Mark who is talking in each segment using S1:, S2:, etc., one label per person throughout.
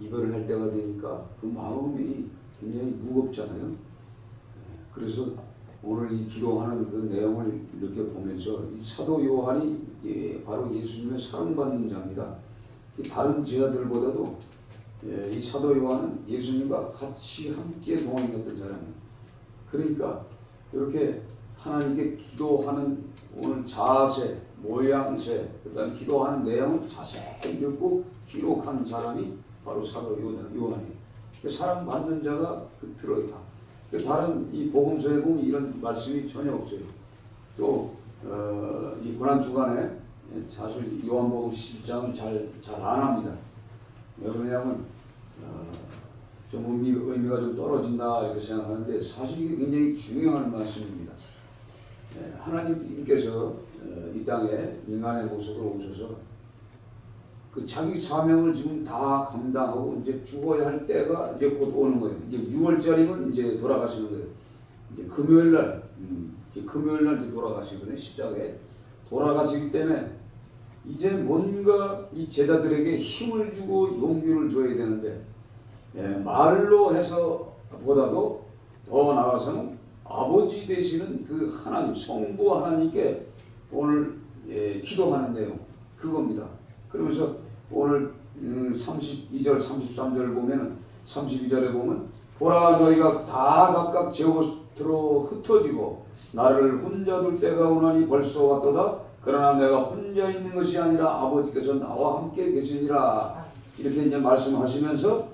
S1: 이별을 할 때가 되니까 그 마음이 굉장히 무겁잖아요. 그래서 오늘 이 기도하는 그 내용을 이렇게 보면서 이 사도 요한이 바로 예수님의 사랑받는 자입니다. 다른 제자들보다도 이 사도 요한은 예수님과 같이 함께 동행했던 사람이에요. 그러니까 이렇게 하나님께 기도하는 오늘 자세, 모양새, 그다음 기도하는 내용을 자세히 듣고 기록한 사람이 바로 사도 요한이에요. 사랑받는 자가 들어있다. 다른 이 복음서에 보면 이런 말씀이 전혀 없어요. 또 이 고난 주간에 사실 요한복음 11장을 잘 안 합니다. 왜냐하면 좀 의미가 좀 떨어진다 이렇게 생각하는데 사실 이게 굉장히 중요한 말씀입니다. 하나님께서 이 땅에 인간의 모습으로 오셔서 그 자기 사명을 지금 다 감당하고 이제 죽어야 할 때가 이제 곧 오는 거예요. 이제 6월절이면 이제 돌아가시는 거예요. 이제 금요일 날 이제 돌아가시거든요. 십자가에 돌아가시기 때문에 이제 뭔가 이 제자들에게 힘을 주고 용기를 줘야 되는데 말로 해서 보다도 더 나아가서는 아버지 되시는 그 하나님, 성부 하나님께 오늘 기도하는 내용 그겁니다. 그러면서 오늘 32절, 33절을 보면은 32절에 보면 보라 너희가 다 각각 제 곳으로 흩어지고 나를 혼자 둘 때가 오나니 벌써 왔도다. 그러나 내가 혼자 있는 것이 아니라 아버지께서 나와 함께 계시니라. 이렇게 이제 말씀하시면서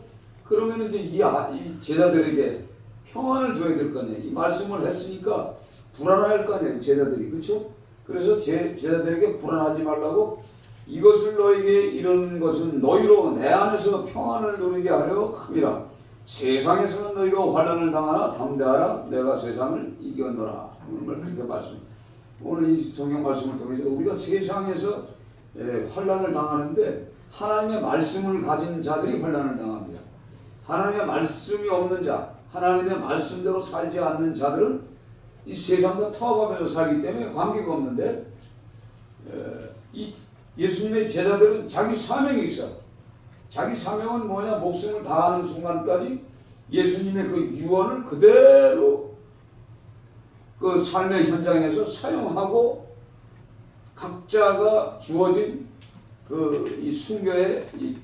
S1: 그러면 이제 이 제자들에게 평안을 줘야 될 거 아니에요. 이 말씀을 했으니까 불안할 거 아니에요. 제자들이. 그렇죠? 그래서 제자들에게 불안하지 말라고 이것을 너에게 이런 것은 너희로 내 안에서 평안을 누리게 하려 함이라. 세상에서는 너희가 환난을 당하나 담대하라. 내가 세상을 이겼노라. 오늘 그렇게 말씀합니다. 오늘 이 성경 말씀을 통해서 우리가 세상에서 환난을 당하는데 하나님의 말씀을 가진 자들이 환난을 당합니다. 하나님의 말씀이 없는 자, 하나님의 말씀대로 살지 않는 자들은 이 세상과 타협하면서 살기 때문에 관계가 없는데 이 예수님의 제자들은 자기 사명이 있어. 자기 사명은 뭐냐? 목숨을 다하는 순간까지 예수님의 그 유언을 그대로 그 삶의 현장에서 사용하고 각자가 주어진 그 이 순교의 이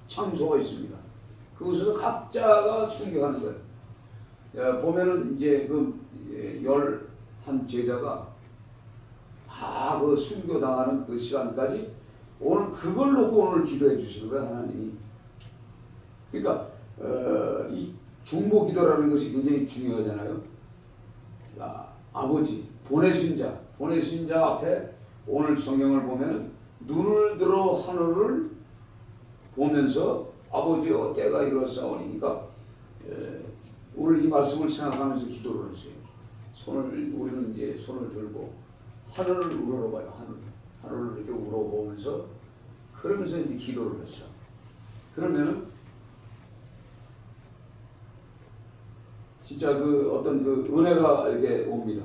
S1: 장소가 있습니다. 그곳에서 각자가 순교하는 거예요. 보면은 이제 그 11 제자가 다 그 순교당하는 그 시간까지 오늘 그걸 놓고 오늘 기도해 주시는 거예요, 하나님이. 그러니까 이 중보 기도라는 것이 굉장히 중요하잖아요. 아버지, 보내신 자 앞에 오늘 성경을 보면 눈을 들어 하늘을 보면서 아버지여 때가 이렇사오니까 오늘 이 말씀을 생각하면서 기도를 했어요. 우리는 이제 손을 들고 하늘을 우러러봐요. 하늘을 이렇게 우러보면서 그러면서 이제 기도를 했죠. 그러면은 진짜 그 어떤 그 은혜가 이렇게 옵니다.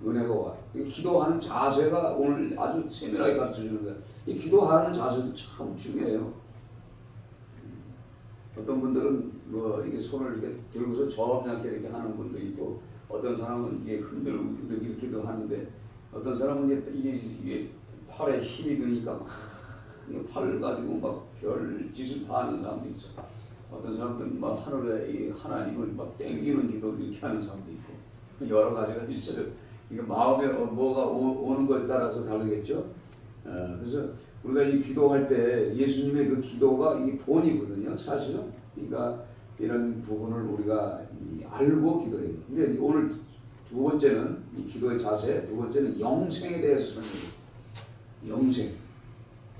S1: 은혜가 와. 기도하는 자세가 오늘 아주 세밀하게 가르쳐 주는 거예요. 이 기도하는 자세도 참 중요해요. 어떤 분들은 뭐 이게 손을 이렇게 들고서 점잖게 이렇게 하는 분도 있고, 어떤 사람은 이게 흔들고 이렇게도 하는데, 어떤 사람은 이게 팔에 힘이 드니까 막 팔을 가지고 막 별 짓을 다 하는 사람도 있어. 어떤 사람들은 막 하늘에 이 하나님을 막 땡기는 기도를 이렇게 하는 사람도 있고, 여러 가지가 있어요. 이게 마음에 뭐가 오는 것에 따라서 다르겠죠. 그래서 우리가 이 기도할 때 예수님의 그 기도가 이게 본이거든요, 사실은. 그러니까 이런 부분을 우리가 알고 기도해요. 근데 오늘 두 번째는 이 기도의 자세, 두 번째는 영생에 대해서 설명해요. 영생.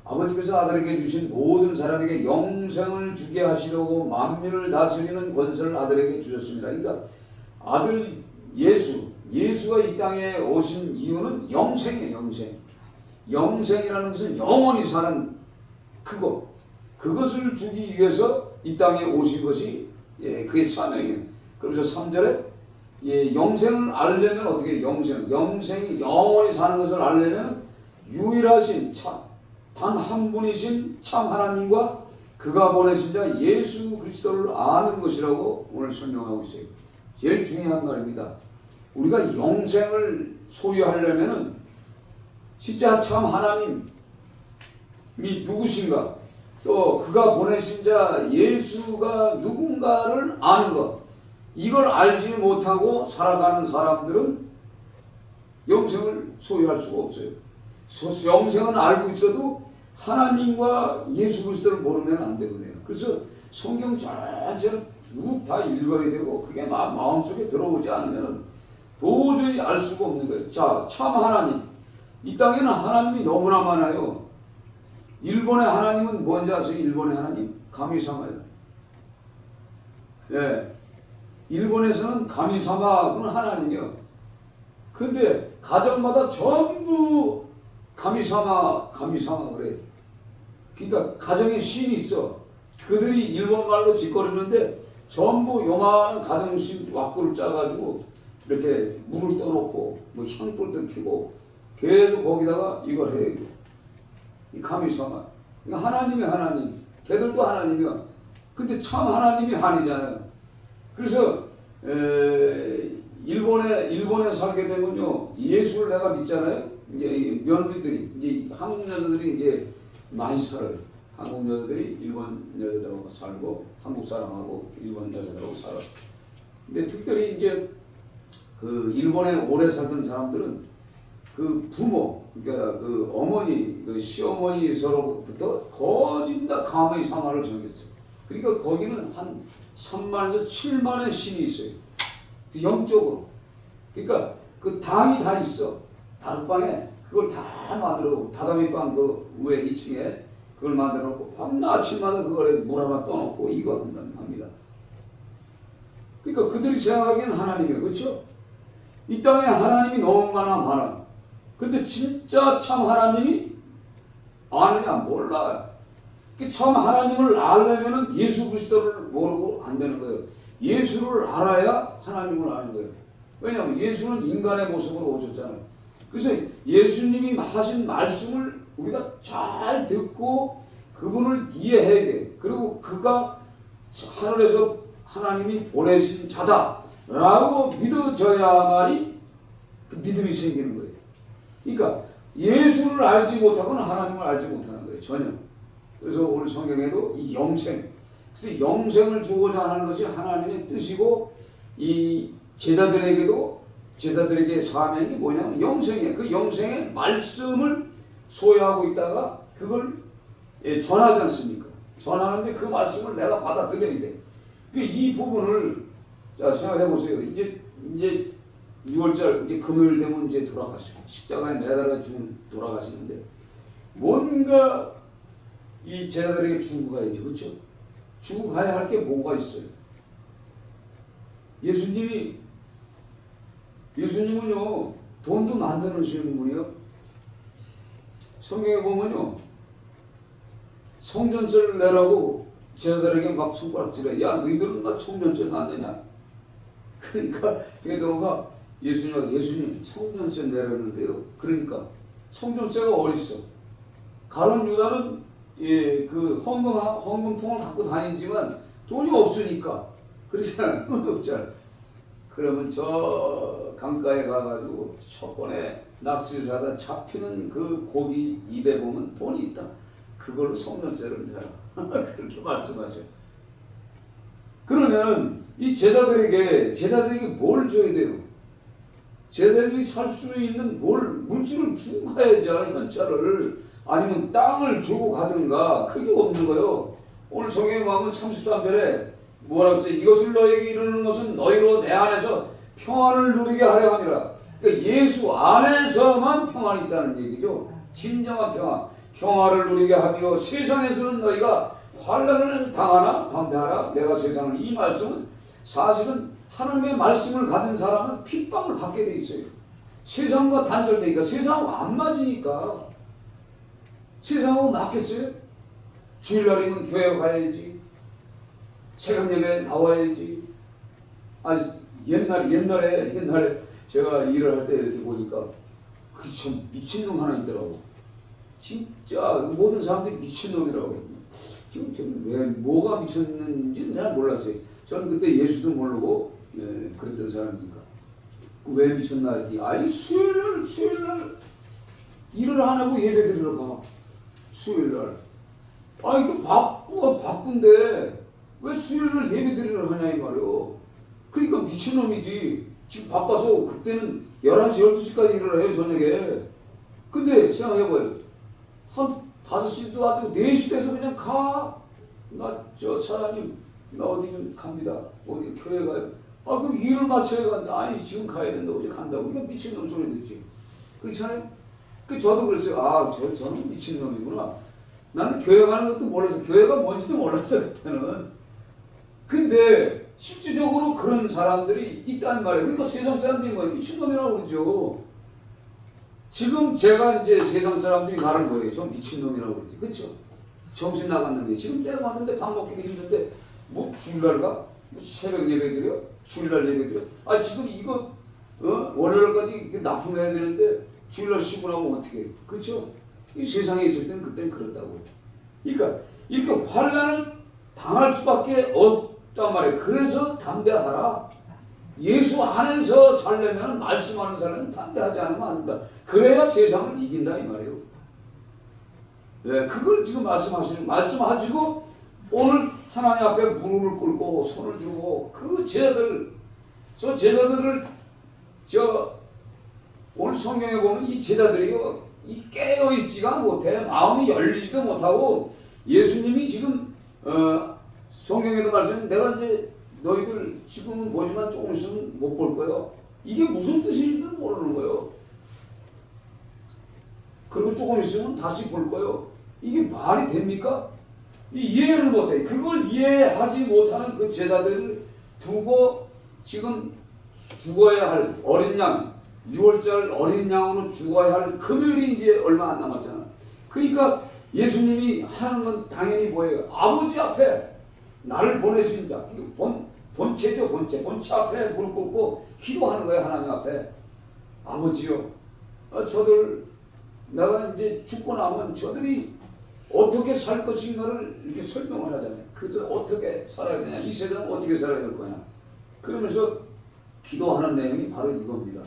S1: 아버지께서 아들에게 주신 모든 사람에게 영생을 주게 하시려고 만민을 다스리는 권세를 아들에게 주셨습니다. 그러니까 아들 예수가 이 땅에 오신 이유는 영생이에요. 영생이라는 것은 영원히 사는 그것을 주기 위해서 이 땅에 오신 것이 그의 사명이에요. 그래서 3절에 영생을 알려면 어떻게 해요? 영생이 영원히 사는 것을 알려면 유일하신 단 한 분이신 참 하나님과 그가 보내신 자 예수 그리스도를 아는 것이라고 오늘 설명하고 있어요. 제일 중요한 말입니다. 우리가 영생을 소유하려면은 진짜 참 하나님이 누구신가, 또 그가 보내신 자 예수가 누군가를 아는 것, 이걸 알지 못하고 살아가는 사람들은 영생을 소유할 수가 없어요. 영생은 알고 있어도 하나님과 예수 그리스도를 모르면 안 되거든요. 그래서 성경 전체를 쭉 다 읽어야 되고, 그게 마음속에 들어오지 않으면 도저히 알 수가 없는 거예요. 자, 참 하나님. 이 땅에는 하나님이 너무나 많아요. 일본의 하나님은 뭔지 아세요? 일본의 하나님? 가미사마예요. 예. 일본에서는 가미사마는 하나님이요. 근데 가정마다 전부 가미사마 그래. 그러니까 가정에 신이 있어. 그들이 일본 말로 짓거리는데 전부 요만한 가정신 왁구를 짜가지고 이렇게 물을 떠놓고 뭐 향불도 피고 계속 거기다가 이걸 해요. 이 가미사마. 그러니까 하나님이 하나님, 걔들도 하나님이야. 근데 참 하나님이 아니잖아요. 그래서 일본에 살게 되면요, 예수를 내가 믿잖아요. 이제 며느리들이, 이제 한국 여자들이 이제 많이 살아요. 한국 여자들이 일본 여자들하고 살고, 한국 사람하고 일본 여자들하고 살아. 근데 특별히 이제 그 일본에 오래 살던 사람들은 그 부모, 그러니까 그 어머니, 그 시어머니서로부터 거진 다 가미사마를 정했어요. 그러니까 거기는 한 3만에서 7만의 신이 있어요. 영적으로. 그러니까 그 당이 다 있어. 다락방에 그걸 다 만들어 놓고, 다다미방 그 위에 2층에 그걸 만들어 놓고, 밤낮 아침마다 그걸 물 하나 떠놓고 이거 합니다. 그러니까 그들이 생각하기엔 하나님이에요. 그렇죠? 이 땅에 하나님이 너무나 많아. 근데 진짜 참 하나님이 아느냐? 몰라. 참 하나님을 알려면 예수 그리스도를 모르고 안 되는 거예요. 예수를 알아야 하나님을 아는 거예요. 왜냐하면 예수는 인간의 모습으로 오셨잖아요. 그래서 예수님이 하신 말씀을 우리가 잘 듣고 그분을 이해해야 돼. 그리고 그가 하늘에서 하나님이 보내신 자다라고 믿어져야만이 그 믿음이 생기는 거예요. 그러니까 예수를 알지 못하고는 하나님을 알지 못하는 거예요. 전혀. 그래서 오늘 성경에도 이 영생, 그래서 영생을 주고자 하는 것이 하나님의 뜻이고, 이 제자들에게 사명이 뭐냐면 영생이에요. 그 영생의 말씀을 소유하고 있다가 그걸 전하지 않습니까? 전하는데 그 말씀을 내가 받아들여야 돼. 이 부분을 자 생각해 보세요. 이제 6월달 이제 금요일 되면 이제 돌아가시고 십자가에 매달아 돌아가시는데 뭔가 이 제자들에게 주고 가야지, 그렇죠? 주고 가야 할 게 뭐가 있어요? 예수님은요 돈도 만드시는 분이요. 성경에 보면요 성전세를 내라고 제자들에게 막 손가락질해. 야 너희들은 나 성전세 안 내냐? 그러니까 베드로가 예수님 성전세 내라는데요. 그러니까 성전세가 어디 있어? 가룟 유다는 그 헌금통을 갖고 다니지만 돈이 없으니까 그러잖아요. 돈이 없잖아. 그러면 저 강가에 가가지고 첫 번에 낚시를 하다 잡히는 그 고기 입에 보면 돈이 있다. 그걸로 성전세를 내라. 그렇게 말씀하셔요. 그러면 이 제자들에게 뭘 줘야 돼요? 제자들이 살 수 있는 물질을 주고 가야지, 현찰을. 아니면 땅을 주고 가든가. 그게 없는 거예요. 오늘 성경에 보면 33절에 뭐라고 써요? 이것을 너에게 이루는 것은 너희로 내 안에서 평안을 누리게 하려 함이라. 그러니까 예수 안에서만 평안이 있다는 얘기죠. 진정한 평화를 누리게 하며 세상에서는 너희가 환난을 당하나 담대하라. 내가 세상을, 이 말씀은 사실은 하나님의 말씀을 가진 사람은 핍박을 받게 돼 있어요. 세상과 단절되니까, 세상하고 안 맞으니까. 세상하고 맞겠어요? 주일날이면 교회 가야지. 새벽 예배 나와야지. 옛날에 제가 일을 할 때 이렇게 보니까 그 참 미친놈 하나 있더라고. 진짜 모든 사람들이 미친놈이라고. 지금 저는 왜 뭐가 미쳤는지는 잘 몰랐어요. 저는 그때 예수도 모르고 그랬던 사람이니까. 왜 미쳤나 했더니 아이 수요일날 일을 안 하고 예배 드리러 가. 수요일날. 아이 그 바쁜데 왜 수요일날 예배 드리러 가냐 이 말이요. 그러니까 미친놈이지. 지금 바빠서 그때는 11시 12시까지 일을 해요 저녁에. 근데 생각해봐요. 한 5시도 안 되고 4시 돼서 그냥 가. 나 저 사장님 나 어디 좀 갑니다. 어디 교회 가요. 아 그럼 일을 마쳐야 간다. 아니 지금 가야 된다고 이제 간다고. 그러니까 미친놈 소리 듣지. 그렇잖아요. 그 저도 그랬어요. 아 저는 미친놈이구나. 나는 교회 가는 것도 몰라서 교회가 뭔지도 몰랐어 그때는. 근데 실질적으로 그런 사람들이 있단 말이에요. 그러니까 세상 사람들이 뭐 미친놈이라고 그러죠. 지금 제가 이제 세상 사람들이 말하는 거예요. 저 미친놈이라고 그러지. 그렇죠? 정신 나갔는데 지금 때가 왔는데 밥 먹기도 힘든데 뭐 주일날 가? 뭐 새벽 예배 드려? 주일날 예배 드려? 아 지금 이거 월요일까지 납품해야 되는데 주일날 쉬고 나면 어떻게 해? 그렇죠? 이 세상에 있을 땐 그땐 그렇다고. 그러니까 이렇게 환난을 당할 수밖에 없단 말이에요. 그래서 담대하라. 예수 안에서 살려면 말씀하는 사람은 담대하지 않으면 안 된다. 그래야 세상을 이긴다 이 말이에요. 네, 그걸 지금 말씀하시고 오늘 하나님 앞에 무릎을 꿇고 손을 들고 그 저 제자들을 오늘 성경에 보면 이 제자들이요 이 깨어있지가 못해. 마음이 열리지도 못하고 예수님이 지금 성경에도 말씀 내가 이제 너희들 지금은 보지만 조금 있으면 못 볼 거예요. 이게 무슨 뜻인지도 모르는 거예요. 그리고 조금 있으면 다시 볼 거예요. 이게 말이 됩니까? 이해를 못해. 그걸 이해하지 못하는 그 제자들을 두고 지금 죽어야 할 어린 양, 6월절 어린 양으로 죽어야 할 금요일이 이제 얼마 안 남았잖아. 그러니까 예수님이 하는 건 당연히 뭐예요? 아버지 앞에 나를 보내신 자, 본체죠, 본체 앞에 무릎 꿇고 기도하는 거예요, 하나님 앞에. 아버지요, 저들, 내가 이제 죽고 나면 저들이 어떻게 살 것인가를 이렇게 설명을 하잖아요. 그래서 어떻게 살아야 되냐, 이 세상은 어떻게 살아야 될 거냐. 그러면서 기도하는 내용이 바로 이겁니다.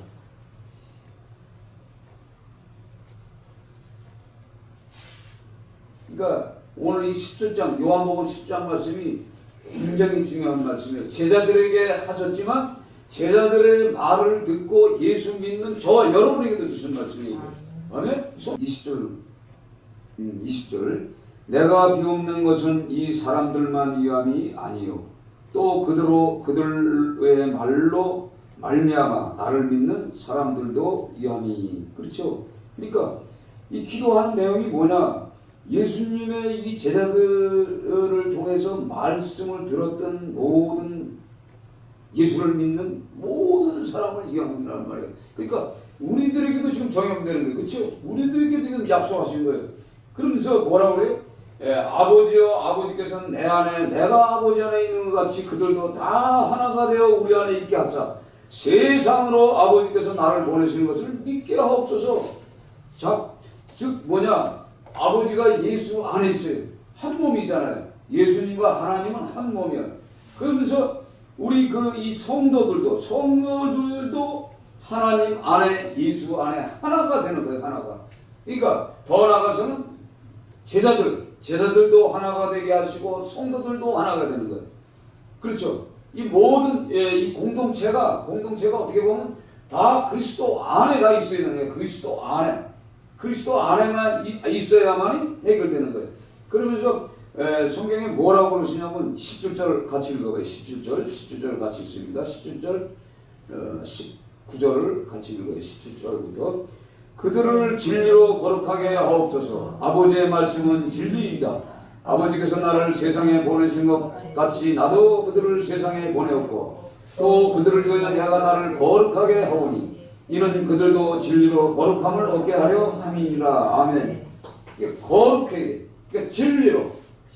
S1: 그러니까 오늘 이 17장, 요한복음 10장 말씀이 굉장히 중요한 말씀이에요. 제자들에게 하셨지만 제자들의 말을 듣고 예수 믿는 저와 여러분에게도 주신 말씀이에요. 아멘? 20절 내가 비옵는 것은 이 사람들만 위함이 아니요 또 그들의 말로 말미암아 나를 믿는 사람들도 위함이. 그렇죠? 그러니까 이 기도하는 내용이 뭐냐? 예수님의 이 제자들을 통해서 말씀을 들었던 모든 예수를 믿는 모든 사람을 위함이라는 말이에요. 그러니까 우리들에게도 지금 적용되는 거예요. 그렇죠? 우리들에게도 지금 약속하신 거예요. 그러면서 뭐라고 그래요? 아버지여 아버지께서는 내 안에 내가 아버지 안에 있는 것 같이 그들도 다 하나가 되어 우리 안에 있게 하사 세상으로 아버지께서 나를 보내시는 것을 믿게 하옵소서. 자, 즉 뭐냐? 아버지가 예수 안에 있어요. 한 몸이잖아요. 예수님과 하나님은 한 몸이야. 그러면서 우리 이 성도들도 하나님 안에 예수 안에 하나가 되는 거예요. 하나가. 그러니까 더 나아가서는 제자들도 하나가 되게 하시고 성도들도 하나가 되는 거예요. 그렇죠? 이 모든 이 공동체가 어떻게 보면 다 그리스도 안에 다 있어야 되는 거예요. 그리스도 안에만 있어야만이 해결되는 거예요. 그러면서 성경에 뭐라고 그러시냐면 17절 같이 읽어봐요. 17절 같이 읽습니다. 17절 19절을 같이 읽어요. 17절부터 그들을 진리로 거룩하게 하옵소서. 아버지의 말씀은 진리이다. 아버지께서 나를 세상에 보내신 것 같이 나도 그들을 세상에 보내었고 또 그들을 위하여 내가 나를 거룩하게 하오니 이는 그들도 진리로 거룩함을 얻게 하려 함이니라. 아멘. 거룩해. 그러니까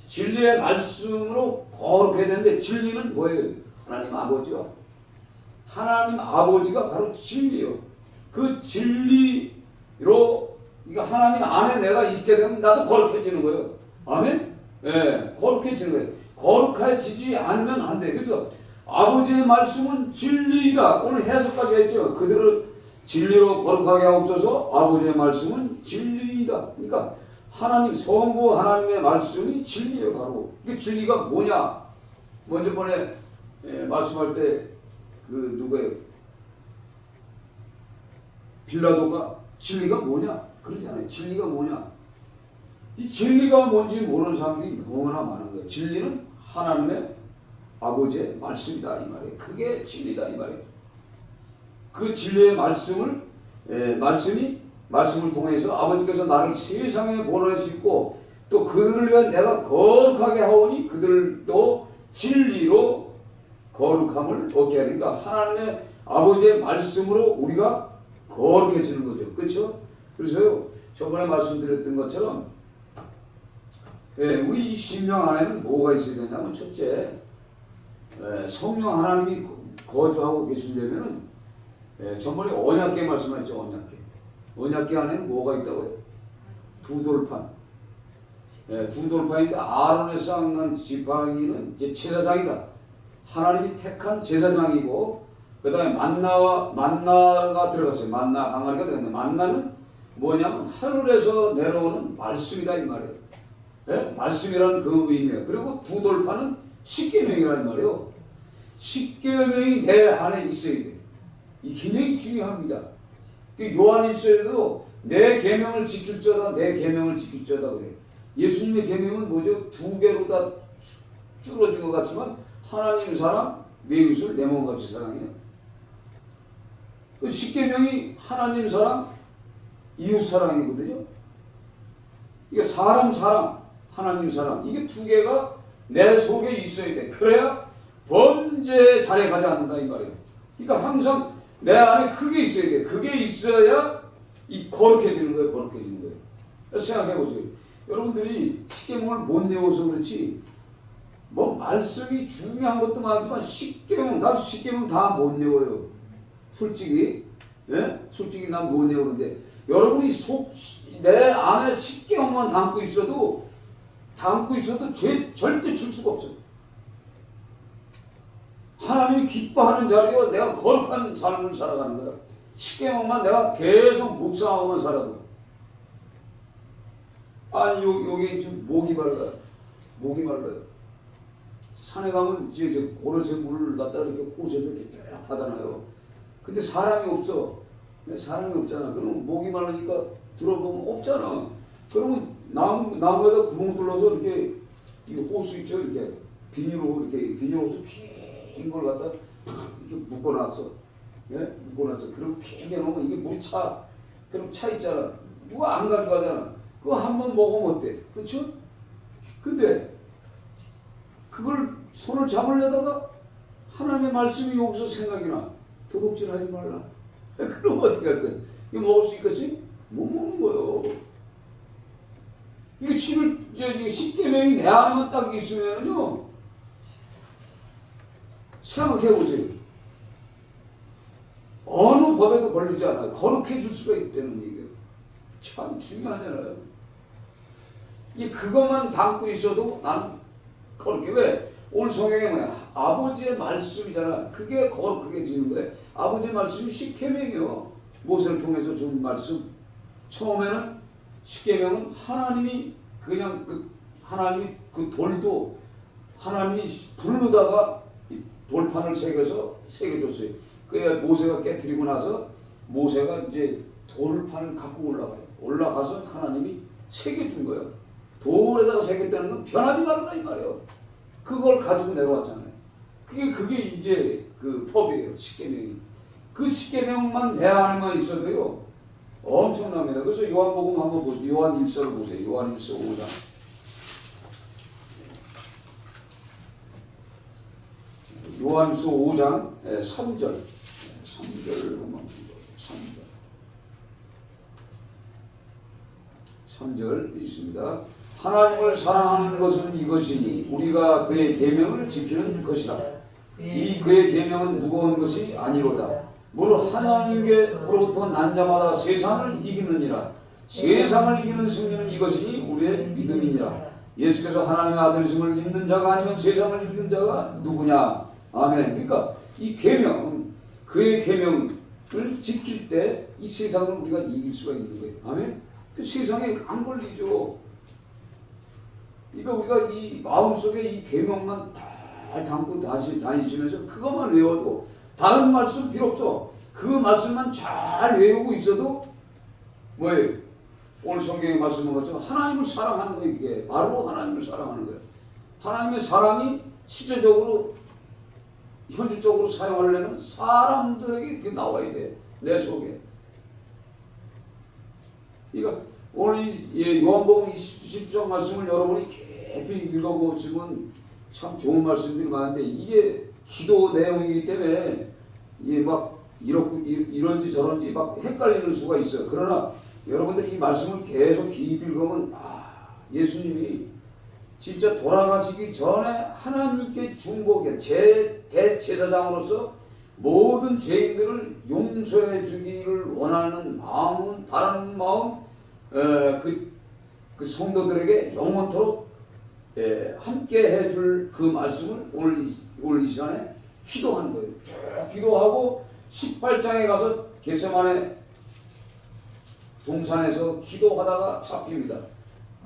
S1: 진리의 말씀으로 거룩해야 되는데 진리는 뭐예요? 하나님 아버지요. 하나님 아버지가 바로 진리요. 그 진리로 그러니까 하나님 안에 내가 있게 되면 나도 거룩해지는 거예요. 아멘. 예, 거룩해지는 거예요. 거룩해지지 않으면 안 돼. 그래서 아버지의 말씀은 진리이다. 오늘 해석까지 했죠. 그들을 진리로 거룩하게 하옵소서. 아버지의 말씀은 진리이다. 그러니까 하나님 성부 하나님의 말씀이 진리예요. 바로 이게 진리가 뭐냐? 먼저 번에 말씀할 때 그 누구예요? 빌라도가 진리가 뭐냐? 그러잖아요. 진리가 뭐냐? 이 진리가 뭔지 모르는 사람들이 너무나 많은 거예요. 진리는 하나님의 아버지의 말씀이다 이 말이에요. 그게 진리다 이 말이에요. 그 진리의 말씀을 말씀을 통해서 아버지께서 나를 세상에 보내시고 또 그들을 위해 내가 거룩하게 하오니 그들도 진리로 거룩함을 얻게 하니까 하나님의 아버지의 말씀으로 우리가 거룩해지는 거죠. 그렇죠? 그래서요 저번에 말씀드렸던 것처럼 우리 이 심령 안에는 뭐가 있어야 되냐면 첫째 성령 하나님이 거주하고 계시려면은 저번에 언약궤 말씀하셨죠. 언약궤 안에는 뭐가 있다고요? 두 돌판. 두 돌판인데 아론의 쌍난 지팡이는 이제 제사장이다. 하나님이 택한 제사장이고 그 다음에 만나가 들어갔어요. 만나 항아리가 들어갔는데 만나는 뭐냐면 하늘에서 내려오는 말씀이다 이 말이에요. 말씀이라는 그 의미예요. 그리고 두 돌판은 십계명이라는 말이에요. 십계명이 내 안에 있어야 돼. 이 굉장히 중요합니다. 요한일서에도 내 계명을 지킬저다 내 계명을 지킬저다 그래요. 예수님의 계명은 뭐죠? 두 개로 다 줄어진 것 같지만 하나님 사랑, 내 이웃을 내 몸같이 사랑해요. 그 십계명이 하나님 사랑, 이웃 사랑이거든요. 이게 사람 사랑, 하나님 사랑 이게 두 개가 내 속에 있어야 돼. 그래야 범죄 자리에 가지 않는다 이 말이에요. 그러니까 항상 내 안에 그게 있어야 돼. 그게 있어야 이 거룩해지는 거예요. 거룩해지는 거예요. 생각해 보세요. 여러분들이 십계명을 못 외워서 그렇지 뭐 말씀이 중요한 것도 많지만 나도 십계명 다 못 외워요. 솔직히 솔직히 난 못 외우는데 여러분이 내 안에 십계명만 담고 있어도 죄 절대 질 수가 없어요. 하나님이 기뻐하는 자리에 내가 거룩한 삶을 살아가는 거야. 십계명만 내가 계속 묵상하고만 살아도. 아니 여기 지금 목이 말라요. 산에 가면 이제 고로쇠 물을 갖다 이렇게 호수에 이렇게 쭉 받아놔요. 근데 사람이 없어. 사람이 없잖아. 그러면 목이 말라니까 들어보면 없잖아. 그러면 나무에다 구멍 뚫어서 이렇게 이 호수 있죠. 이렇게 비닐로 호수 긴 걸 갖다 이렇게 묶어놨어. 묶어놨어. 그리고 길게 놓으면 이게 물이 차. 그럼 차 있잖아. 누가 안 가져가잖아. 그거 한번 먹으면 어때? 그렇죠? 근데 그걸 손을 잡으려다가 하나님의 말씀이 여기서 생각이 나. 도둑질하지 말라. 그럼 어떻게 할 거야? 이거 먹을 수 있겠지? 못 먹는 거예요. 이게 십계명이 내 안에만 딱 있으면요. 생각해 보세요. 어느 법에도 걸리지 않아요. 거룩해질 수가 있다는 얘기예요. 참 중요하잖아요. 그것만 담고 있어도 나는 거룩해. 왜? 오늘 성경에 뭐야? 아버지의 말씀이잖아. 그게 거룩해지는 거예요. 아버지의 말씀이 십계명이요. 모세를 통해서 준 말씀. 처음에는 십계명은 하나님이 돌도 하나님이 부르다가 돌판을 새겨줬어요. 그래 모세가 깨뜨리고 나서 모세가 이제 돌판을 갖고 올라가서 하나님이 새겨준 거예요. 돌에다가 새겼다는 건 변하지 말라 이 말이에요. 그걸 가지고 내려왔잖아요. 그게 이제 그 법이에요. 십계명이. 그 십계명만 내 안에만 있어도요 엄청납니다. 그래서 요한복음 한번 보세요. 요한 1서를 보세요. 요한 1서 5장. 요한일서 5장 3절. 3절 한번 보세요. 3절 있습니다. 하나님을 사랑하는 것은 이것이니 우리가 그의 계명을 지키는 것이다. 이 그의 계명은 무거운 것이 아니로다. 무릇 하나님께로부터 난 자마다 세상을 이기느니라. 세상을 이기는 승리는 이것이니 우리의 믿음이니라. 예수께서 하나님의 아들이심을 믿는 자가 아니면 세상을 믿는 자가 누구냐. 아멘. 그러니까 이 계명, 그의 계명을 지킬 때 이 세상을 우리가 이길 수가 있는 거예요. 아멘. 그 세상에 안 걸리죠. 그러니까 우리가 이 마음속에 이 계명만 잘 담고 다니시면서 그것만 외워도 다른 말씀 필요 없어. 그 말씀만 잘 외우고 있어도 뭐예요? 오늘 성경의 말씀을 것처럼 하나님을 사랑하는 거예요. 이게 바로 하나님을 사랑하는 거예요. 하나님의 사랑이 실제적으로 현실적으로 사용하려면 사람들에게 그게 나와야 돼. 내 속에. 그러니까 오늘 이 요한복음 20장 말씀을 여러분이 깊이 읽어보시면 참 좋은 말씀들이 많은데 이게 기도 내용이기 때문에 이게 막 이런지 저런지 막 헷갈리는 수가 있어요. 그러나 여러분들이 이 말씀을 계속 깊이 읽으면 예수님이 진짜 돌아가시기 전에 하나님께 중보해 대제사장으로서 모든 죄인들을 용서해 주기를 원하는 마음은 바라는 마음 그 성도들에게 영원토록 함께 해줄 그 말씀을 오늘 이 시간에 기도하는 거예요. 쭉 기도하고 18장에 가서 겟세마네 동산에서 기도하다가 잡힙니다.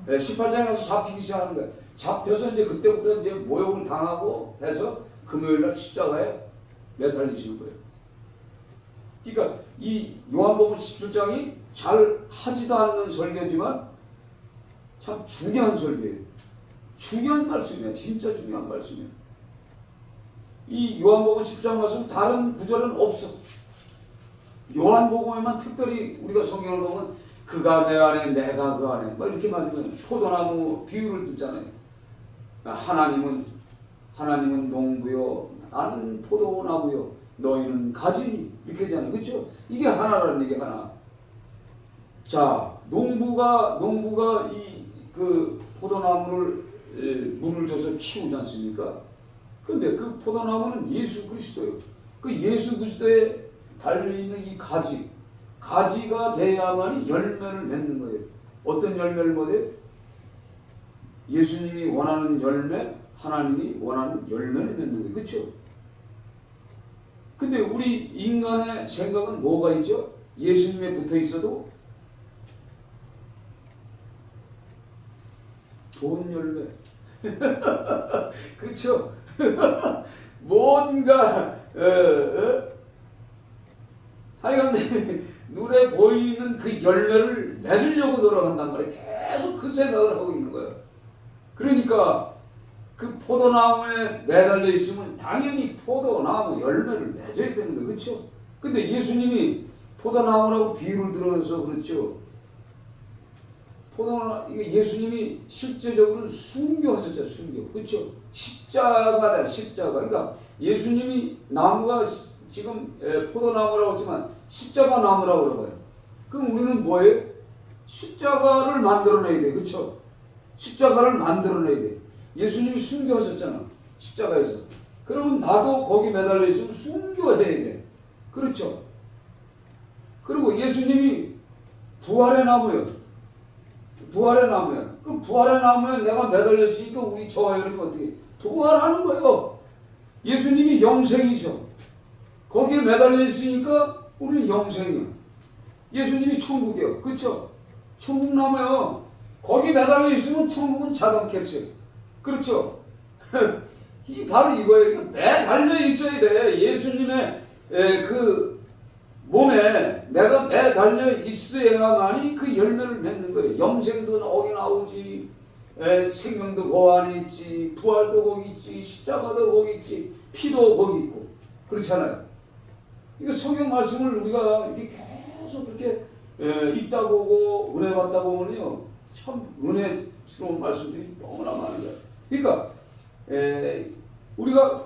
S1: 18장에 가서 잡히기 시작하는 거예요. 잡혀서 이제 그때부터 이제 모욕을 당하고 해서 금요일날 십자가에 매달리시는 거예요. 그러니까 이 요한복음 17장이 잘 하지도 않는 설교지만 참 중요한 설교예요. 중요한 말씀이에요. 진짜 중요한 말씀이에요. 이 요한복음 10장 말씀 다른 구절은 없어. 요한복음에만 특별히 우리가 성경을 보면 그가 내 안에 내가 그 안에 뭐 이렇게 말하면 포도나무 비유를 듣잖아요. 하나님은 농부요 나는 포도나무요 너희는 가지니 이렇게 되잖아요. 그렇죠? 이게 하나라는 얘기 하나. 자 농부가 이 그 포도나무를 물을 줘서 키우지 않습니까? 근데 그 포도나무는 예수 그리스도예요. 그 예수 그리스도에 달려있는 이 가지가 돼야만이 열매를 맺는 거예요. 어떤 열매를 맺어요? 예수님이 원하는 열매, 하나님이 원하는 열매를 맺는 거예요. 그렇죠? 근데 우리 인간의 생각은 뭐가 있죠? 예수님에 붙어 있어도 좋은 열매. 그렇죠? 뭔가 하여간 눈에 보이는 그 열매를 맺으려고 노력한단 말이에요. 계속 그 생각을 하고 있는 거예요. 그러니까 그 포도나무에 매달려 있으면 당연히 포도나무 열매를 맺어야 되는 거예요. 그렇죠? 근데 예수님이 포도나무라고 비유를 들어서 그렇죠. 예수님이 실제적으로 순교하셨잖아요. 순교. 그렇죠? 십자가다. 십자가. 그러니까 예수님이 나무가 지금 포도나무라고 했지만 십자가 나무라고 그러고요. 그럼 우리는 뭐예요? 십자가를 만들어내야 돼. 그렇죠? 십자가를 만들어내야 돼. 예수님이 순교하셨잖아. 십자가에서. 그러면 나도 거기 매달려 있으면 순교해야 돼. 그렇죠? 그리고 예수님이 부활의 나무예요. 부활의 나무야. 그 부활의 나무에 내가 매달려 있으니까 우리 저와 여러분이 어떻게 부활하는 거예요. 예수님이 영생이셔. 거기에 매달려 있으니까 우리는 영생이야. 예수님이 천국이요. 그렇죠? 천국 나무요. 거기 매달려 있으면 천국은 자동겠어요. 그렇죠? 이 바로 이거예요. 매달려 있어야 돼. 예수님의 그 몸에 내가 매달려 있어야만이 그 열매를 맺는 거예요. 영생도 거기 나오지, 생명도 그 안에 있지, 부활도 거기 있지, 십자가도 거기 있지, 피도 거기 있고. 그렇잖아요. 이거 성경 말씀을 우리가 이렇게 계속 이렇게 읽다 보고 은혜 받다 보면요, 참 은혜스러운 말씀들이 너무나 많은 거예요. 그러니까 우리가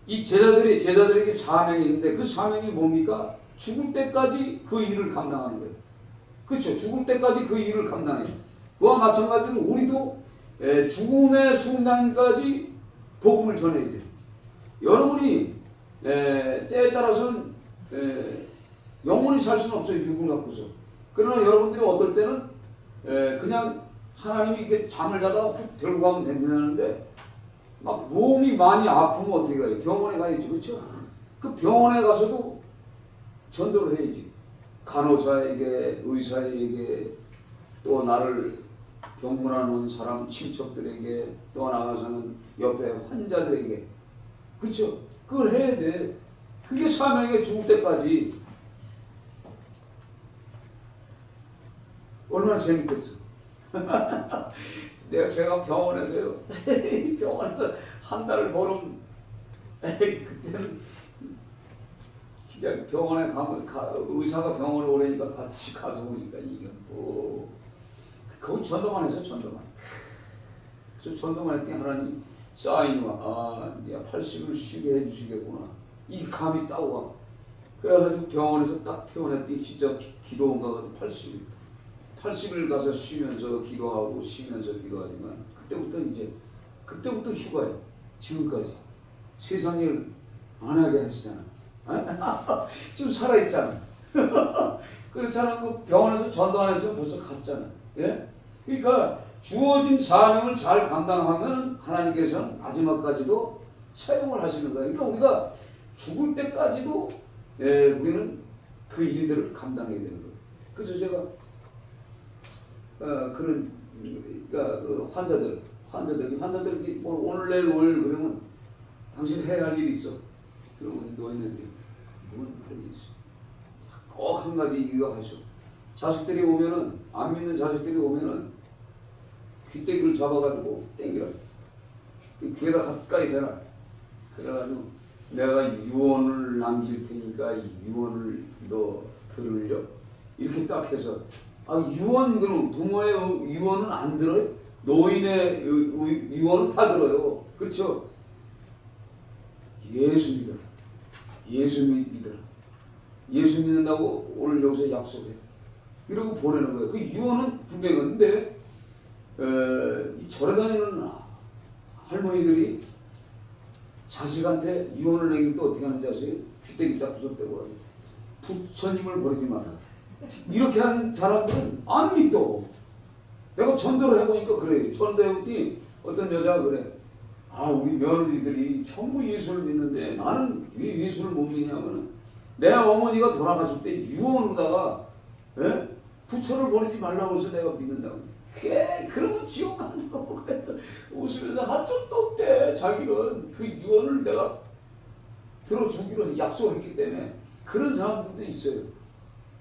S1: 이 제자들에게 사명이 있는데 그 사명이 뭡니까? 죽을 때까지 그 일을 감당하는 거예요. 그렇죠? 죽을 때까지 그 일을 감당해요. 그와 마찬가지로 우리도 죽음의 순간까지 복음을 전해야 돼요. 여러분이 때에 따라서는 영원히 살 수는 없어요. 육을 갖고서. 그러나 여러분들이 어떨 때는 그냥 하나님이 이렇게 잠을 자다가 훅 들고 가면 된다는데 막 몸이 많이 아프면 어떻게 가요? 병원에 가야지, 그렇죠? 그 병원에 가서도 전도를 해야지. 간호사에게, 의사에게, 또 나를 병문안 온 사람 친척들에게, 또 나가서는 옆에 환자들에게, 그렇죠? 그걸 해야 돼. 그게 사명이에요. 죽을 때까지. 얼마나 재밌겠어. 제가 병원에서요. 병원에서 한 달을 보름 그때는 진짜 병원에 가면 의사가 병원에 오려니까 같이 가서 보니까 이게 뭐 거기 전도만 했어. 전도만. 그래서 전도만 했더니 하나님 사인이 와. 네가 80을 쉬게 해주시겠구나. 이 감이 딱 와. 그래가지고 병원에서 딱 퇴원했더니 진짜 기도원 가가지고 80일 가서 쉬면서 기도하고 쉬면서 기도하지만 그때부터 휴가예요. 지금까지 세상 일 안 하게 하시잖아. 지금 살아있잖아. 그렇잖아. 그 병원에서 전도 안 했으면 벌써 갔잖아. 예? 그러니까 주어진 사명을 잘 감당하면 하나님께서는 마지막까지도 사용을 하시는 거예요. 그러니까 우리가 죽을 때까지도 우리는 그 일들을 감당해야 되는 거예요. 그래서 제가 그런 그러니까 그 환자들이 뭐 오늘 내일 그러면 당신 해야 할 일이 있어. 그러면 노인네들이 뭔 말이 있어. 꼭 한 가지 이거 하셔. 자식들이 오면은 안 믿는 자식들이 오면은 귀때기를 잡아가지고 땡기라. 귀에다 가까이 대라. 그래가지고 내가 유언을 남길 테니까 이 유언을 너 들으려? 이렇게 딱 해서 유언 그럼 부모의 유언은 안 들어요? 노인의 유언은 다 들어요. 그렇죠? 예수 믿어라. 예수 믿어라. 예수 믿는다고 오늘 여기서 약속해. 이러고 보내는 거예요. 그 유언은 분명한데 절에 다니는 할머니들이 자식한테 유언을 내기면 또 어떻게 하는지 아세요? 귀때기 딱 부쉈대고 부처님을 버리지 마라. 이렇게 하는 사람들은 안 믿어. 내가 전도를 해보니까 그래요. 전도해보니 어떤 여자가 그래. 우리 며느리들이 전부 예수를 믿는데 나는 왜 예수를 못 믿냐면 내 어머니가 돌아가실 때 유언으로다가 부처를 버리지 말라고 해서 내가 믿는다고. 그러면 지옥 가는 거고 웃으면서 할 적도 없대. 자기는 그 유언을 내가 들어주기로 약속했기 때문에 그런 사람들도 있어요.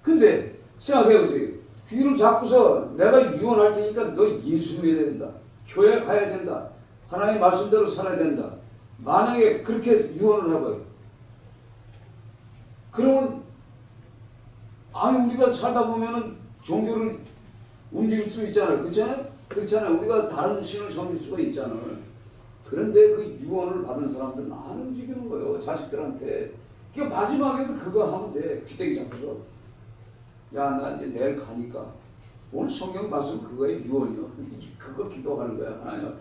S1: 근데 생각해보세요. 귀를 잡고서 내가 유언할 테니까 너 예수 믿어야 된다. 교회 가야 된다. 하나님의 말씀대로 살아야 된다. 만약에 그렇게 유언을 해봐요. 그러면 우리가 살다 보면은 종교를 움직일 수 있잖아요. 그렇잖아요. 우리가 다른 신을 섬길 수가 있잖아요. 그런데 그 유언을 받은 사람들은 안 움직이는 거예요. 자식들한테. 그러니까 마지막에도 그거 하면 돼. 귀때기 잡고서. 야, 나 이제 내일 가니까 오늘 성경 말씀 그거의 유언이요. 그거 기도하는 거야, 하나님 앞에.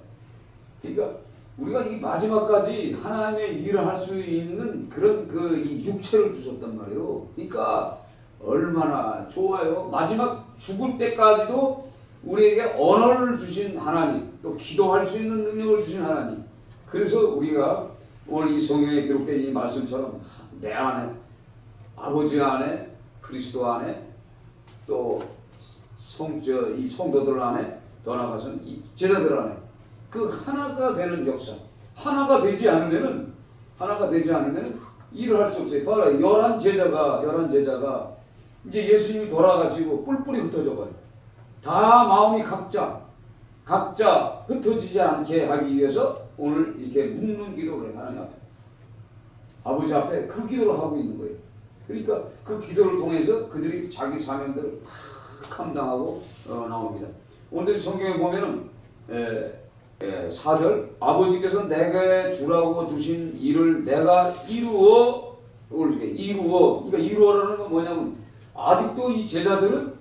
S1: 그러니까 우리가 이 마지막까지 하나님의 일을 할 수 있는 그런 이 육체를 주셨단 말이에요. 그러니까 얼마나 좋아요. 마지막 죽을 때까지도 우리에게 언어를 주신 하나님, 또 기도할 수 있는 능력을 주신 하나님. 그래서 우리가 오늘 이 성경에 기록된 이 말씀처럼 내 안에, 아버지 안에, 그리스도 안에, 또 이 성도들 안에, 더 나아가서는 이 제자들 안에 그 하나가 되는 역사. 하나가 되지 않으면은 일을 할 수 없어요. 봐라, 11제자가 이제 예수님이 돌아가시고 뿔뿔이 흩어져 봐요. 다 마음이 각자 흩어지지 않게 하기 위해서 오늘 이렇게 묵는 기도를 해. 하나님 앞에, 아버지 앞에 그 기도를 하고 있는 거예요. 그러니까 그 기도를 통해서 그들이 자기 사명들을 다 감당하고 나옵니다. 오늘 성경에 보면은 4절 아버지께서 내게 주라고 주신 일을 내가 이루어. 그러니까 이루어라는 건 뭐냐면 아직도 이 제자들은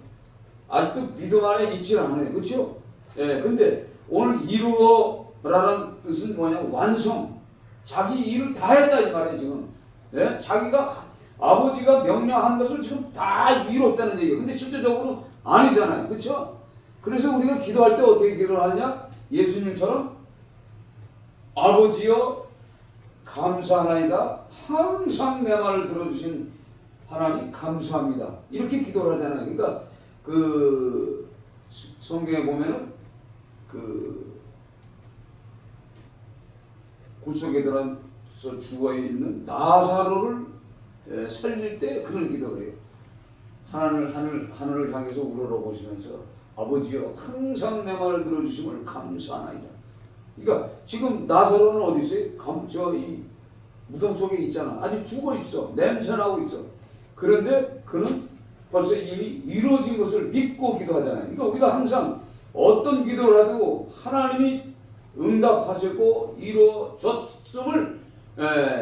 S1: 아직도 믿음 안에 있지 않아요. 그렇죠? 근데 오늘 이루어라는 뜻은 뭐냐면 완성. 자기 일을 다 했다 이 말이에요 지금. 자기가 아버지가 명령한 것을 지금 다 이뤘다는 얘기예요. 근데 실제적으로 아니잖아요. 그렇죠? 그래서 우리가 기도할 때 어떻게 기도를 하냐? 예수님처럼 아버지여 감사하나이다. 항상 내 말을 들어주신 하나님 감사합니다. 이렇게 기도를 하잖아요. 그러니까 그 성경에 보면은 그 굴속에 들어서 죽어 있는 나사로를 살릴 때 그런 기도를 해요. 하늘을 향해서 우러러보시면서 아버지여 항상 내 말을 들어주심을 감사하나이다. 그러니까 지금 나사로는 어디 있어요? 이 무덤 속에 있잖아. 아직 죽어 있어. 냄새나고 있어. 그런데 그는 벌써 이미 이루어진 것을 믿고 기도하잖아요. 그러니까 우리가 항상 어떤 기도를 해도 하나님이 응답하시고 이루어졌음을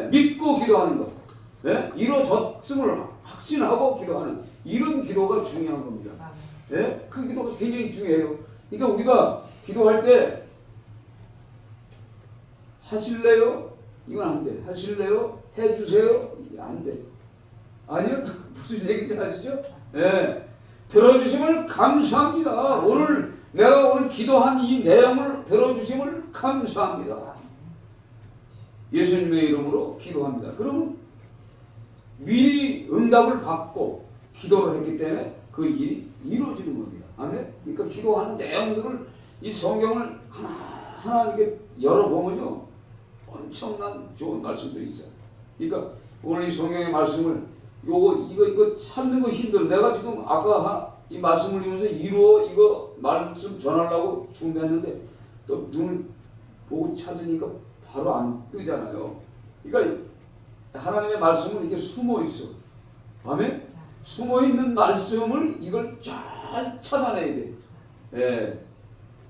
S1: 믿고 기도하는 것. 이루어졌음을 확신하고 기도하는 이런 기도가 중요한 겁니다. 그 기도가 굉장히 중요해요. 그러니까 우리가 기도할 때 하실래요? 이건 안 돼. 하실래요? 해주세요? 안 돼. 아니요? 무슨 얘기인지 아시죠? 들어주심을 감사합니다. 내가 오늘 기도한 이 내용을 들어주심을 감사합니다. 예수님의 이름으로 기도합니다. 그러면 미리 응답을 받고 기도를 했기 때문에 그 일이 이루어지는 겁니다. 아멘? 그러니까 기도하는 내용들을 이 성경을 하나하나 이렇게 열어보면요. 엄청난 좋은 말씀들이 있어요. 그러니까 오늘 이 성경의 말씀을 이거 찾는 거 힘들어. 내가 지금 아까 이 말씀을 읽으면서 이거 말씀 전하려고 준비했는데 또 눈을 보고 찾으니까 바로 안 뜨잖아요. 그러니까 하나님의 말씀은 이렇게 숨어 있어. 아멘? 숨어 있는 말씀을 이걸 잘 찾아내야 돼.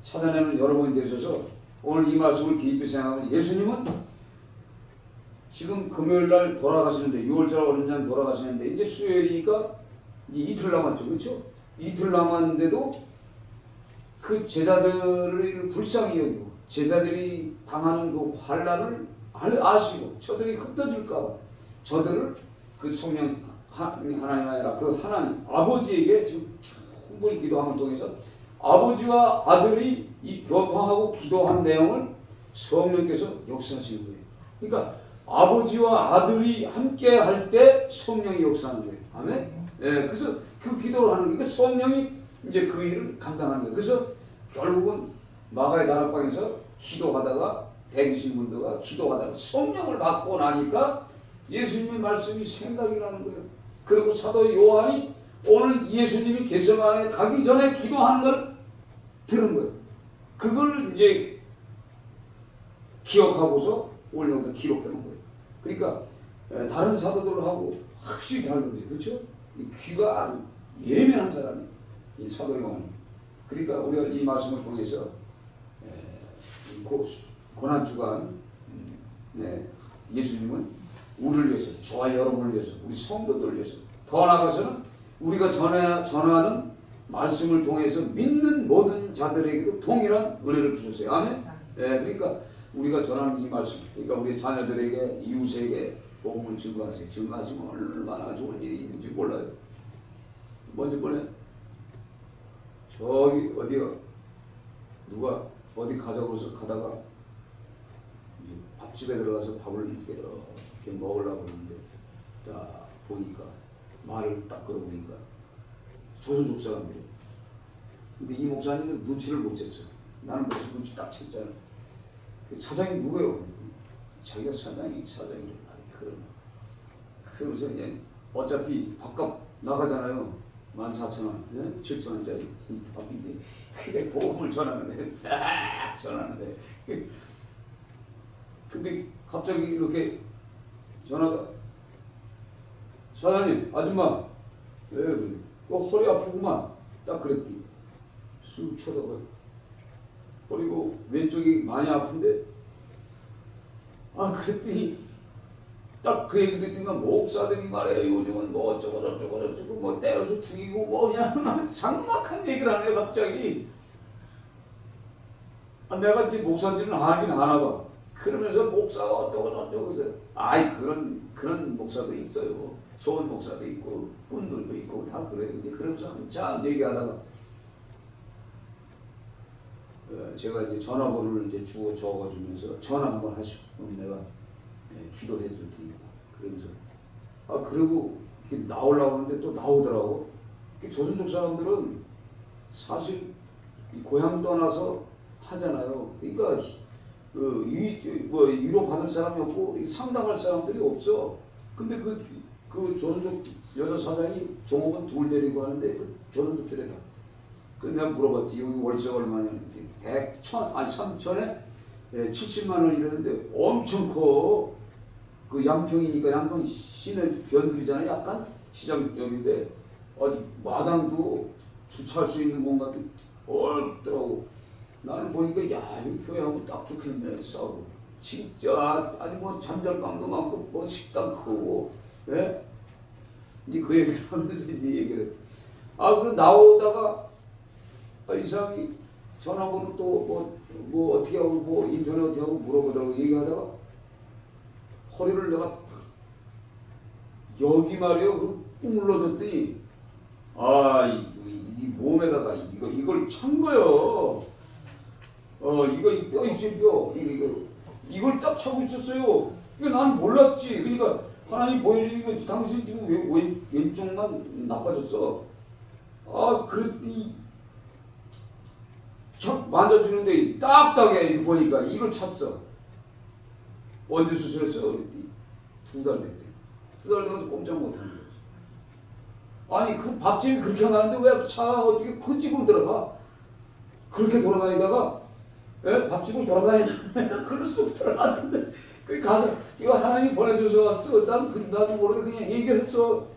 S1: 찾아내는 여러분이 되셔서 오늘 이 말씀을 깊이 생각하면 예수님은 지금 금요일날 돌아가시는데 6월절 어린 양 돌아가시는데 이제 수요일이니까 이틀 남았죠. 그렇죠? 이틀 남았는데도 그 제자들을 불쌍히 여기고 제자들이 당하는 그 환난을 아시고 저들이 흩어질까 봐 저들을 그 성령 하나님 아니라 그 하나님 아버지에게 지금 충분히 기도함을 통해서 아버지와 아들이 이 교통하고 기도한 내용을 성령께서 역사하시는 거예요. 그러니까 아버지와 아들이 함께 할 때 성령이 역사하는 거예요. 아멘? 그래서 그 기도를 하는 거예요. 성령이 이제 그 일을 감당하는 거예요. 그래서 결국은 마가의 다락방에서 기도하다가 백신분들과 기도하다가 성령을 받고 나니까 예수님의 말씀이 생각이 나는 거예요. 그리고 사도 요한이 오늘 예수님이 겟세마네에 가기 전에 기도하는 걸 들은 거예요. 그걸 이제 기억하고서 오늘 여기다 기록해 놓은 거예요. 그러니까 다른 사도들하고 확실히 다른 거죠. 그렇죠? 이 귀가 아주 예민한 사람이 이 사도 요한이. 그러니까 우리가 이 말씀을 통해서 고난주간 예수님은 우리를 위해서, 저와 여러분을 위해서, 우리 성도들을 위해서, 더 나아가서는 우리가 전하는 말씀을 통해서 믿는 모든 자들에게도 동일한 은혜를 주셨어요. 아멘? 그러니까 우리가 전하는 이 말씀, 그러니까 우리 자녀들에게, 이웃에게 복음을 증거하세요. 증거하시면 얼마나 좋은 일이 있는지 몰라요. 먼저 보내. 저기 누가 어디 가자고서 가다가 밥집에 들어가서 밥을 이렇게 먹으려고 하는데 딱 보니까 말을 딱 걸어보니까 조선족 사람들이. 근데 이 목사님은 눈치를 못 챘어. 나는 벌써 눈치 딱 챘잖아. 사장이 누구예요? 자기가 사장이라는 그러면서 그냥 어차피 밥값 나가잖아요. 14,000원, 7,000원짜리 밥인데 그게 복음을 전하는데 근데 갑자기 이렇게 전화가 사장님, 아줌마, 허리 아프구만. 딱 그랬더니 쑥 쳐다봐요. 그리고 왼쪽이 많이 아픈데 그랬더니 딱 그 얘기 듣니까 목사들이 말해 요즘은 뭐 어쩌고 저쩌고 뭐 때려서 죽이고 뭐 그냥 삭막한 얘기를 하네 갑자기. 내가 이제 목사인지는 하긴 하나 봐. 그러면서 목사가 어쩌고 저쩌고 해서 그런 목사도 있어요. 좋은 목사도 있고 꾼들도 있고 다 그래요. 근데 그러면서 한참 얘기하다가 제가 이제 전화번호를 이제 주워 적어주면서 전화 한번 하시오. 그럼 내가 기도해 줄 테니까. 그러면서 그리고 나오려고 하는데 또 나오더라고. 조선족 사람들은 사실 고향 떠나서 하잖아요. 그러니까 위로 받을 사람이 없고 상담할 사람들이 없어. 근데 그 조선족 여자 사장이 종업원 둘 데리고 하는데 그 조선족들이 다. 그 내가 물어봤지. 여기 월세가 얼마냐는데 3천에 70만 원 이러는데 엄청 커. 그 양평이니까 양평 시내 변두리잖아요. 약간 시장역인데 어디 마당도 주차할 수 있는 공간도 넓더라고. 나는 보니까 야, 이 교회하고 딱 좋겠네. 싸우고 진짜 아니 뭐 잠잘방도 많고 뭐 식당 크고. 예? 이제 그 얘기를 하면서 이제 얘기를 했대. 그 나오다가 이 사람이 전화번호 또 뭐 어떻게 하고 뭐 인터넷 어떻게 하고 물어보더라고. 얘기하다가 허리를 내가 여기 말이요 꾹 눌러줬더니 이 몸에다가 이걸 찬 거요. 이거 이 뼈 있지 뼈 이걸 딱 차고 있었어요. 이거 난 몰랐지. 그러니까 하나님 보여주니까 당신 지금 왼쪽만 나빠졌어. 그랬더니 착 만져주는데 딱딱해. 보니까 이걸 찼어. 언제 수술했어? 그랬더니 2달 됐대. 2달 돼서 꼼짝 못하는 거지. 아니 그 밥집이 그렇게 하는데 왜 차 어떻게 그 집으로 들어가? 그렇게 돌아다니다가 밥집을 돌아다니다가 그럴 수 들어갔는데 그 가서 이거 하나님 보내줘서 왔어. 나도 모르게 그냥 얘기를 했어.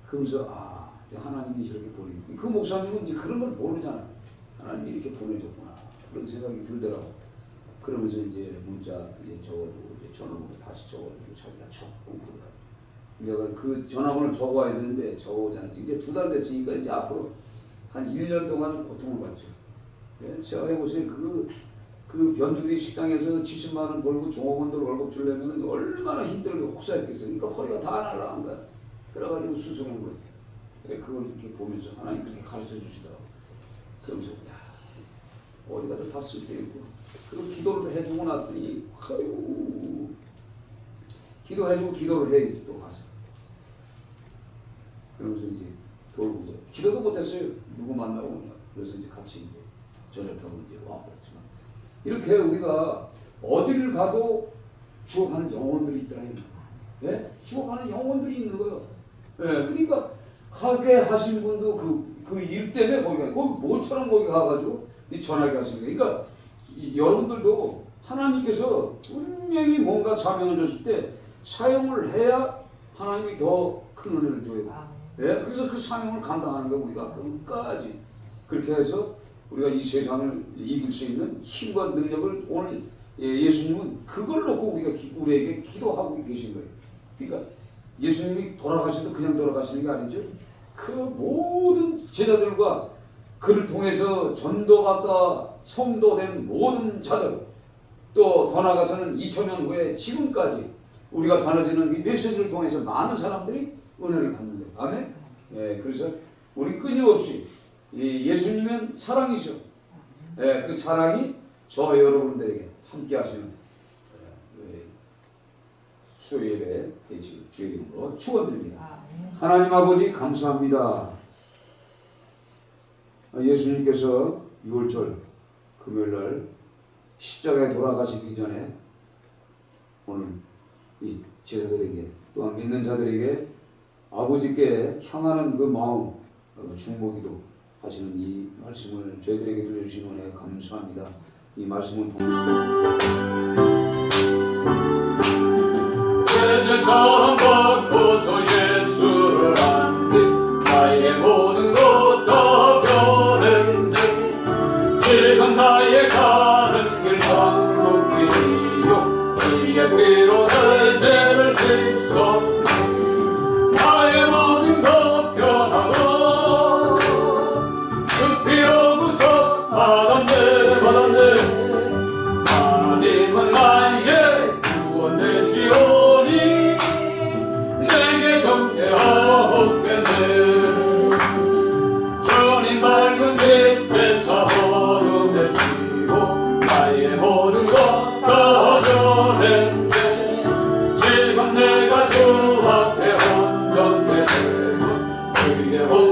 S1: 그러면서 하나님이 저렇게 보내니 그 목사님은 이제 그런 걸 모르잖아. 하나님이 이렇게 보내줬구나 그런 생각이 들더라고. 그러면서 이제 문자 적어주고 전화번호 다시 적어주고 자기가 적고 그러더라고. 내가 그 전화번호를 적어야 되는데 적어오지 않았지. 이제 2달 됐으니까 이제 앞으로 한 1년 동안 고통을 받죠. 생각해보세요. 그 변두리 식당에서 70만 원 벌고 종업원들 월급 주려면 얼마나 힘들게 혹사했겠어요. 그러니까 허리가 다 날아간 거야. 그래가지고 수술한 거예요. 그걸 이렇게 보면서 하나님 그렇게 가르쳐 주시더라고. 그러면서 어디 가서 다 쓸데있고 그 기도를 해주고 났더니 기도해주고 기도를 해야지 또 가서. 그러면서 이제 돌고서 기도도 못했어요. 누구 만나고 오냐. 그래서 이제 같이 이제 저녁하고 이제 와버렸지만 이렇게 우리가 어디를 가도 죽어가는 영혼들이 있더라. 죽어가는 영혼들이 있는 거예요. 그러니까 가게 하신 분도 그 일 때문에 거기 모처럼 거기 가가지고 전하게 하시는 거예요. 그러니까 여러분들도 하나님께서 분명히 뭔가 사명을 줬을 때 사용을 해야 하나님이 더 큰 은혜를 줘요. 그래서 그 사명을 감당하는 거예요. 우리가 끝까지 그렇게 해서 우리가 이 세상을 이길 수 있는 힘과 능력을 오늘 예수님은 그걸 놓고 우리에게 기도하고 계신 거예요. 그러니까 예수님이 돌아가셔도 그냥 돌아가시는 게 아니죠. 그 모든 제자들과 그를 통해서 전도받다 성도된 모든 자들, 또 더 나아가서는 2000년 후에 지금까지 우리가 전해지는 이 메시지를 통해서 많은 사람들이 은혜를 받는 거예요. 아멘. 그래서 우리 끊임없이 예수님은 사랑이죠. 그 사랑이 저 여러분들에게 함께 하시는 수요예배 되시길 주의 이름으로 축원드립니다. 하나님 아버지 감사합니다. 예수님께서 6월절 금요일날 십자가에 돌아가시기 전에 오늘 이 제자들에게 또한 믿는 자들에게 아버지께 향하는 그 마음 중보기도 하시는 이 말씀을 저희들에게 들려주신 은혜 감사합니다. 이 말씀을 통해서
S2: 죄에서 벗고서 예수를 안듯 나의 모든 것 다 변했네. 지금 나의 가는 길 황무길이요 이의 피로 내 죄를 씻었네. 나의 모든 것 변하고 그 피로 구속 받았네. 하나님은 나의 구원 되시오니 내게 정죄하옵겠네. 주님 밝은 빛에서 위대하고